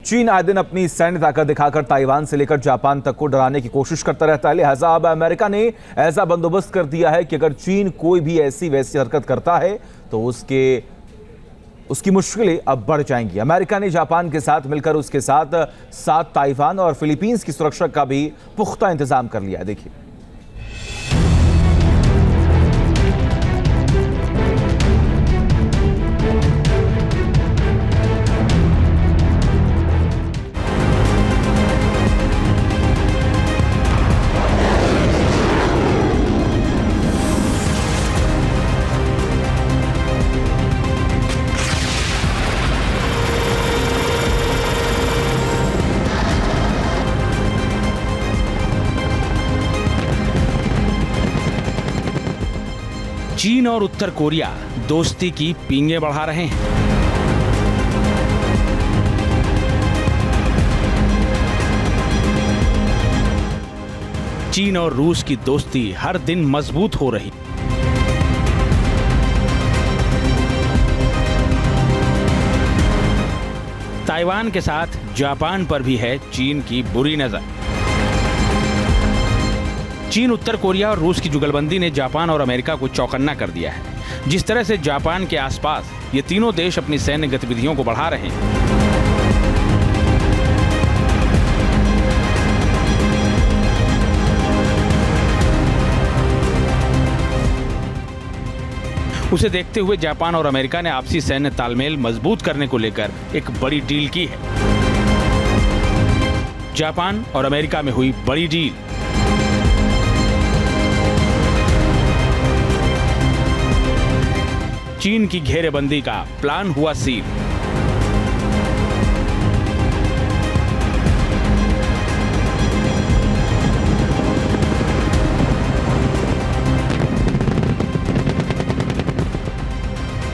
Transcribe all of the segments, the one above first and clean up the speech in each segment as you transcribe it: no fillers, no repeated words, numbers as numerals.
चीन आए दिन अपनी सैन्य ताकत दिखाकर ताइवान से लेकर जापान तक को डराने की कोशिश करता रहता है। लिहाजा अब अमेरिका ने ऐसा बंदोबस्त कर दिया है कि अगर चीन कोई भी ऐसी वैसी हरकत करता है तो उसकी मुश्किलें अब बढ़ जाएंगी। अमेरिका ने जापान के साथ मिलकर उसके साथ ताइवान और फिलीपींस की सुरक्षा का भी पुख्ता इंतजाम कर लिया है। देखिए, चीन और उत्तर कोरिया दोस्ती की पींगे बढ़ा रहे हैं। चीन और रूस की दोस्ती हर दिन मजबूत हो रही। ताइवान के साथ जापान पर भी है चीन की बुरी नजर। चीन, उत्तर कोरिया और रूस की जुगलबंदी ने जापान और अमेरिका को चौकन्ना कर दिया है। जिस तरह से जापान के आसपास ये तीनों देश अपनी सैन्य गतिविधियों को बढ़ा रहे हैं, उसे देखते हुए जापान और अमेरिका ने आपसी सैन्य तालमेल मजबूत करने को लेकर एक बड़ी डील की है। जापान और अमेरिका में हुई बड़ी डील। चीन की घेरेबंदी का प्लान हुआ सील।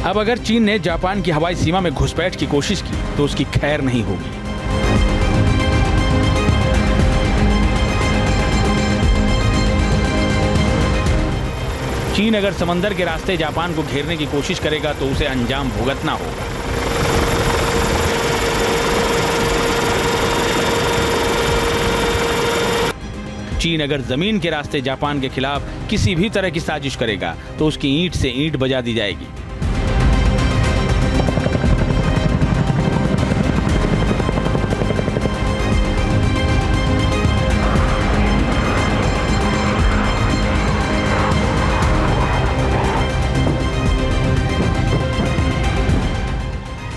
अब अगर चीन ने जापान की हवाई सीमा में घुसपैठ की कोशिश की तो उसकी खैर नहीं होगी। चीन अगर समंदर के रास्ते जापान को घेरने की कोशिश करेगा तो उसे अंजाम भुगतना होगा। चीन अगर जमीन के रास्ते जापान के खिलाफ किसी भी तरह की साजिश करेगा तो उसकी ईंट से ईंट बजा दी जाएगी।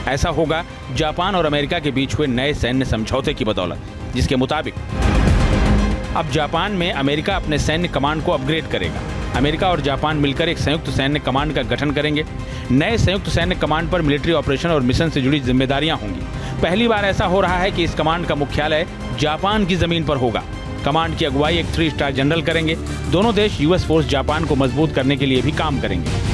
ऐसा होगा जापान और अमेरिका के बीच हुए नए सैन्य समझौते की बदौलत, जिसके मुताबिक अब जापान में अमेरिका अपने सैन्य कमांड को अपग्रेड करेगा। अमेरिका और जापान मिलकर एक संयुक्त सैन्य कमांड का गठन करेंगे। नए संयुक्त सैन्य कमांड पर मिलिट्री ऑपरेशन और मिशन से जुड़ी जिम्मेदारियां होंगी। पहली बार ऐसा हो रहा है कि इस कमांड का मुख्यालय जापान की जमीन पर होगा। कमांड की अगुवाई एक 3 स्टार जनरल करेंगे। दोनों देश यूएस फोर्स जापान को मजबूत करने के लिए भी काम करेंगे।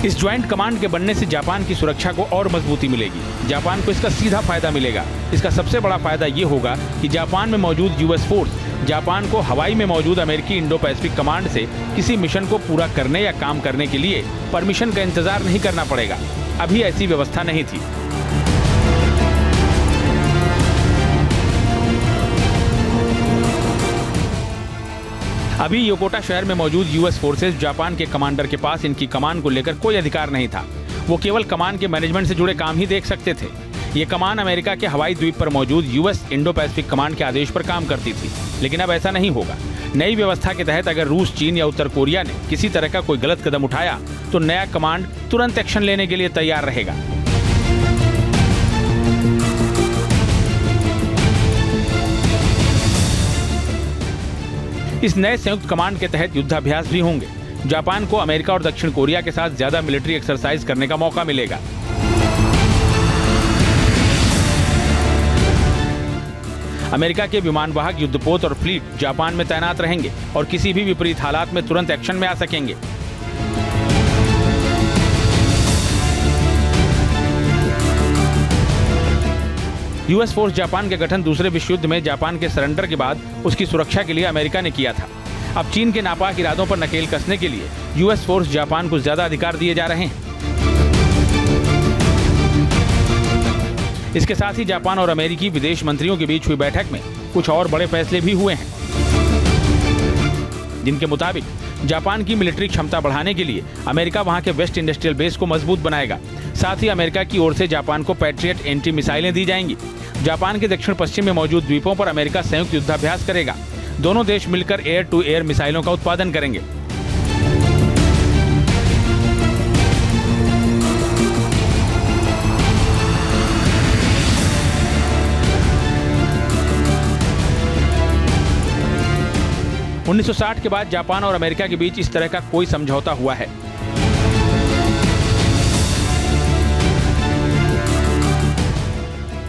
इस ज्वाइंट कमांड के बनने से जापान की सुरक्षा को और मजबूती मिलेगी। जापान को इसका सीधा फायदा मिलेगा। इसका सबसे बड़ा फायदा ये होगा कि जापान में मौजूद यूएस फोर्स जापान को हवाई में मौजूद अमेरिकी इंडो पैसिफिक कमांड से किसी मिशन को पूरा करने या काम करने के लिए परमिशन का इंतजार नहीं करना पड़ेगा। अभी ऐसी व्यवस्था नहीं थी। अभी योकोटा शहर में मौजूद यूएस फोर्सेस जापान के कमांडर के पास इनकी कमान को लेकर कोई अधिकार नहीं था। वो केवल कमान के मैनेजमेंट से जुड़े काम ही देख सकते थे। ये कमान अमेरिका के हवाई द्वीप पर मौजूद यूएस इंडो पैसिफिक कमांड के आदेश पर काम करती थी। लेकिन अब ऐसा नहीं होगा। नई व्यवस्था के तहत अगर रूस, चीन या उत्तर कोरिया ने किसी तरह का कोई गलत कदम उठाया तो नया कमांड तुरंत एक्शन लेने के लिए तैयार रहेगा। इस नए संयुक्त कमांड के तहत युद्धाभ्यास भी होंगे। जापान को अमेरिका और दक्षिण कोरिया के साथ ज्यादा मिलिट्री एक्सरसाइज करने का मौका मिलेगा। अमेरिका के विमानवाहक युद्धपोत और फ्लीट जापान में तैनात रहेंगे और किसी भी विपरीत हालात में तुरंत एक्शन में आ सकेंगे। यूएस फोर्स जापान के गठन दूसरे विश्व युद्ध में जापान के सरेंडर के बाद उसकी सुरक्षा के लिए अमेरिका ने किया था। अब चीन के नापाक इरादों पर नकेल कसने के लिए यूएस फोर्स जापान को ज्यादा अधिकार दिए जा रहे हैं। इसके साथ ही जापान और अमेरिकी विदेश मंत्रियों के बीच हुई बैठक में कुछ और बड़े फैसले भी हुए हैं, जिनके मुताबिक जापान की मिलिट्री क्षमता बढ़ाने के लिए अमेरिका वहां के वेस्ट इंडस्ट्रियल बेस को मजबूत बनाएगा। साथ ही अमेरिका की ओर से जापान को पैट्रियट एंटी मिसाइलें दी जाएंगी। जापान के दक्षिण पश्चिम में मौजूद द्वीपों पर अमेरिका संयुक्त युद्धाभ्यास करेगा। दोनों देश मिलकर एयर टू एयर मिसाइलों का उत्पादन करेंगे। उन्नीस 1960 के बाद जापान और अमेरिका के बीच इस तरह का कोई समझौता हुआ है।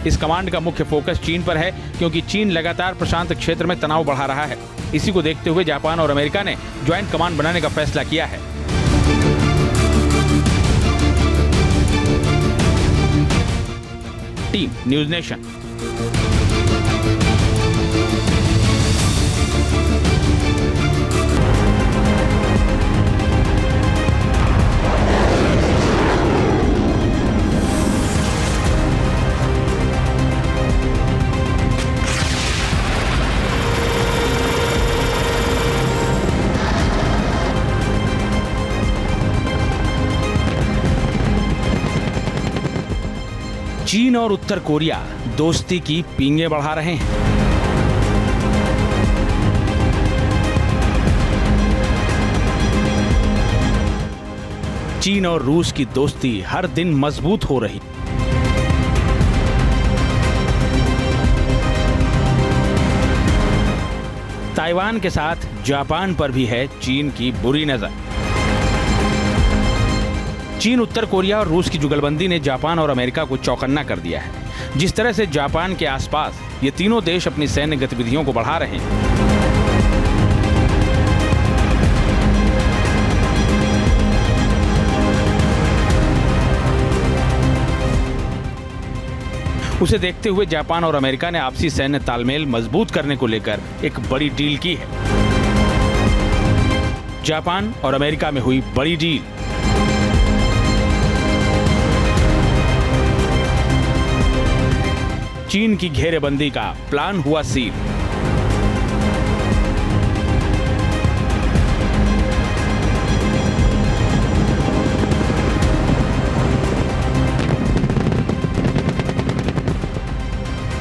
इस कमांड का मुख्य फोकस चीन पर है, क्योंकि चीन लगातार प्रशांत क्षेत्र में तनाव बढ़ा रहा है। इसी को देखते हुए जापान और अमेरिका ने ज्वाइंट कमांड बनाने का फैसला किया है। Team news nation. चीन और उत्तर कोरिया दोस्ती की पींगे बढ़ा रहे हैं। चीन और रूस की दोस्ती हर दिन मजबूत हो रही। ताइवान के साथ जापान पर भी है चीन की बुरी नजर। चीन, उत्तर कोरिया और रूस की जुगलबंदी ने जापान और अमेरिका को चौकन्ना कर दिया है। जिस तरह से जापान के आसपास ये तीनों देश अपनी सैन्य गतिविधियों को बढ़ा रहे हैं, उसे देखते हुए जापान और अमेरिका ने आपसी सैन्य तालमेल मजबूत करने को लेकर एक बड़ी डील की है। जापान और अमेरिका में हुई बड़ी डील। चीन की घेरेबंदी का प्लान हुआ सील।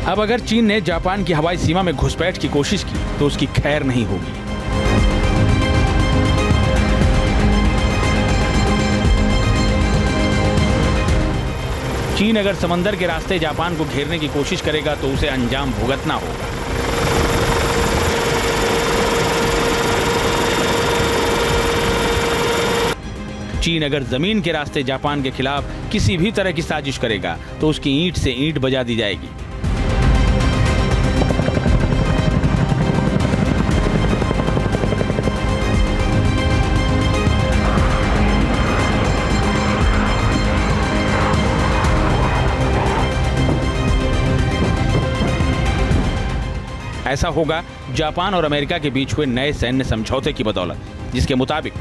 अब अगर चीन ने जापान की हवाई सीमा में घुसपैठ की कोशिश की तो उसकी खैर नहीं होगी। चीन अगर समंदर के रास्ते जापान को घेरने की कोशिश करेगा तो उसे अंजाम भुगतना होगा। चीन अगर जमीन के रास्ते जापान के खिलाफ किसी भी तरह की साजिश करेगा तो उसकी ईंट से ईंट बजा दी जाएगी। ऐसा होगा जापान और अमेरिका के बीच हुए नए सैन्य समझौते की बदौलत, जिसके मुताबिक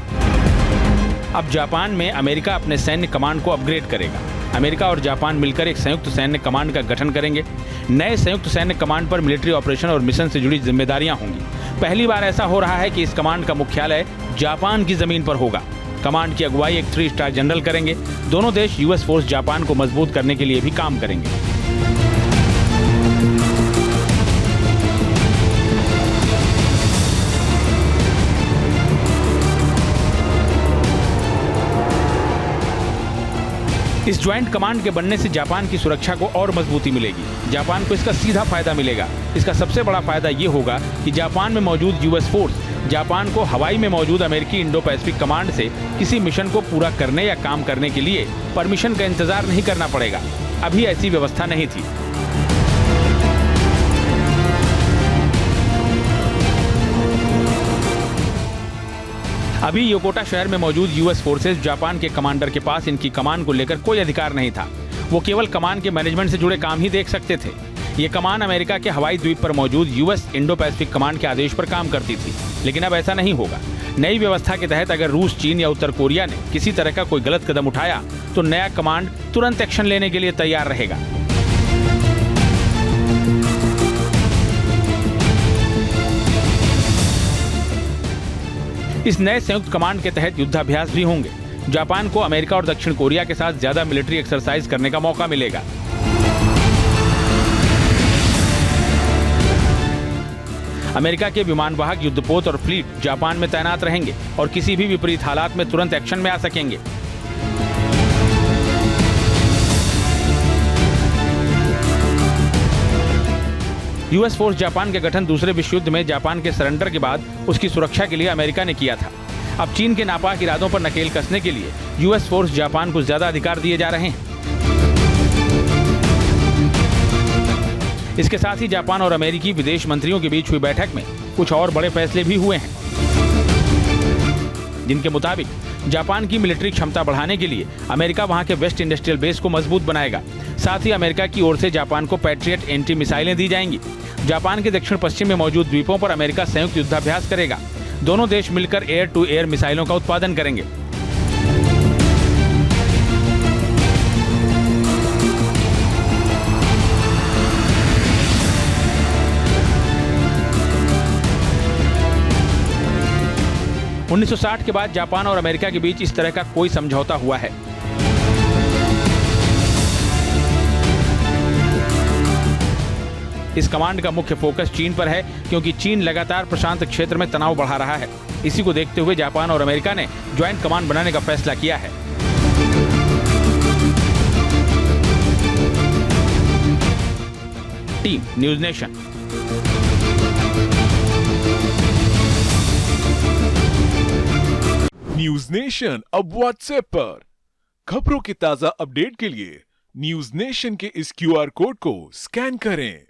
अब जापान में अमेरिका अपने सैन्य कमांड को अपग्रेड करेगा। अमेरिका और जापान मिलकर एक संयुक्त सैन्य कमांड का गठन करेंगे। नए संयुक्त सैन्य कमांड पर मिलिट्री ऑपरेशन और मिशन से जुड़ी जिम्मेदारियां होंगी। पहली बार ऐसा हो रहा है कि इस कमांड का मुख्यालय जापान की जमीन पर होगा। कमांड की अगुवाई एक 3 स्टार जनरल करेंगे। दोनों देश यूएस फोर्स जापान को मजबूत करने के लिए भी काम करेंगे। इस ज्वाइंट कमांड के बनने से जापान की सुरक्षा को और मजबूती मिलेगी। जापान को इसका सीधा फायदा मिलेगा। इसका सबसे बड़ा फायदा ये होगा कि जापान में मौजूद यूएस फोर्स जापान को हवाई में मौजूद अमेरिकी इंडो पैसिफिक कमांड से किसी मिशन को पूरा करने या काम करने के लिए परमिशन का इंतजार नहीं करना पड़ेगा। अभी ऐसी व्यवस्था नहीं थी। अभी योकोटा शहर में मौजूद यूएस फोर्सेस जापान के कमांडर के पास इनकी कमान को लेकर कोई अधिकार नहीं था। वो केवल कमान के मैनेजमेंट से जुड़े काम ही देख सकते थे। ये कमान अमेरिका के हवाई द्वीप पर मौजूद यूएस इंडो पैसिफिक कमांड के आदेश पर काम करती थी, लेकिन अब ऐसा नहीं होगा। नई व्यवस्था के तहत अगर रूस, चीन या उत्तर कोरिया ने किसी तरह का कोई गलत कदम उठाया तो नया कमांड तुरंत एक्शन लेने के लिए तैयार रहेगा। इस नए संयुक्त कमांड के तहत युद्धाभ्यास भी होंगे। जापान को अमेरिका और दक्षिण कोरिया के साथ ज्यादा मिलिट्री एक्सरसाइज करने का मौका मिलेगा। अमेरिका के विमानवाहक, युद्धपोत और फ्लीट जापान में तैनात रहेंगे और किसी भी विपरीत हालात में तुरंत एक्शन में आ सकेंगे। यूएस फोर्स जापान के गठन दूसरे विश्व युद्ध में जापान के सरेंडर के बाद उसकी सुरक्षा के लिए अमेरिका ने किया था। अब चीन के नापाक इरादों पर नकेल कसने के लिए यूएस फोर्स जापान को ज्यादा अधिकार दिए जा रहे हैं। इसके साथ ही जापान और अमेरिकी विदेश मंत्रियों के बीच हुई बैठक में कुछ और बड़े फैसले भी हुए हैं, जिनके मुताबिक जापान की मिलिट्री क्षमता बढ़ाने के लिए अमेरिका वहां के वेस्ट इंडस्ट्रियल बेस को मजबूत बनाएगा। साथ ही अमेरिका की ओर से जापान को पैट्रियट एंटी मिसाइलें दी जाएंगी। जापान के दक्षिण पश्चिम में मौजूद द्वीपों पर अमेरिका संयुक्त युद्धाभ्यास करेगा। दोनों देश मिलकर एयर टू एयर मिसाइलों का उत्पादन करेंगे। उन्नीस सौ 1960 के बाद जापान और अमेरिका के बीच इस तरह का कोई समझौता हुआ है। इस कमांड का मुख्य फोकस चीन पर है, क्योंकि चीन लगातार प्रशांत क्षेत्र में तनाव बढ़ा रहा है। इसी को देखते हुए जापान और अमेरिका ने ज्वाइंट कमांड बनाने का फैसला किया है। Team news nation. News nation अब व्हाट्सएप पर। खबरों के ताजा अपडेट के लिए न्यूज नेशन के इस क्यूआर कोड को स्कैन करें।